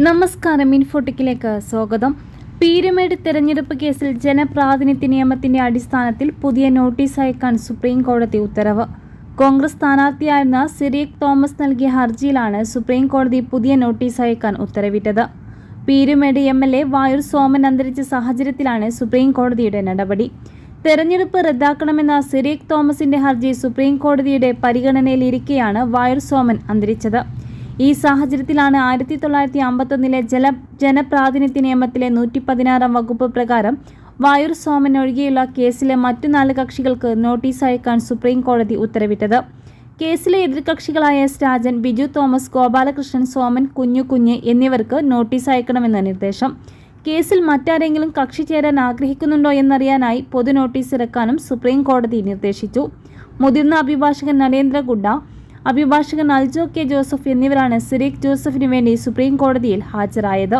നമസ്കാരം, ഇൻഫോട്ടിക്കിലേക്ക് സ്വാഗതം. പീരുമേട് തെരഞ്ഞെടുപ്പ് കേസിൽ ജനപ്രാതിനിധ്യ നിയമത്തിന്റെ അടിസ്ഥാനത്തിൽ പുതിയ നോട്ടീസ് അയക്കാൻ സുപ്രീം കോടതി ഉത്തരവ്. കോൺഗ്രസ് സ്ഥാനാർത്ഥിയായിരുന്ന സിറിയക് തോമസ് നൽകിയ ഹർജിയിലാണ് സുപ്രീം കോടതി പുതിയ നോട്ടീസ് അയക്കാൻ ഉത്തരവിട്ടത്. പീരുമേട് MLA വായൂർ സോമൻ അന്തരിച്ച സാഹചര്യത്തിലാണ് സുപ്രീം കോടതിയുടെ നടപടി. തെരഞ്ഞെടുപ്പ് റദ്ദാക്കണമെന്ന സിറിയക് തോമസിന്റെ ഹർജി സുപ്രീം കോടതിയുടെ പരിഗണനയിലിരിക്കെയാണ് വായൂർ സോമൻ അന്തരിച്ചത്. ഈ സാഹചര്യത്തിലാണ് 1951 ജനപ്രാതിനിധ്യ നിയമത്തിലെ 116 വകുപ്പ് പ്രകാരം വായൂർ സോമൻ ഒഴികെയുള്ള കേസിലെ മറ്റു 4 കക്ഷികൾക്ക് നോട്ടീസ് അയക്കാൻ സുപ്രീം കോടതി ഉത്തരവിട്ടത്. കേസിലെ എതിർകക്ഷികളായ എസ് രാജൻ, ബിജു തോമസ്, ഗോപാലകൃഷ്ണൻ, സോമൻ, കുഞ്ഞ് എന്നിവർക്ക് നോട്ടീസ് അയക്കണമെന്ന നിർദ്ദേശം. കേസിൽ മറ്റാരെങ്കിലും കക്ഷി ചേരാൻ ആഗ്രഹിക്കുന്നുണ്ടോ എന്നറിയാനായി പൊതു നോട്ടീസ് ഇറക്കാനും സുപ്രീം കോടതി നിർദ്ദേശിച്ചു. മുതിർന്ന അഭിഭാഷകൻ നരേന്ദ്ര ഗുഡ, അഭിഭാഷകൻ അൽജോ കെ ജോസഫ് എന്നിവരാണ് സിറിയക് ജോസഫിനു വേണ്ടി സുപ്രീം കോടതിയിൽ ഹാജരായത്.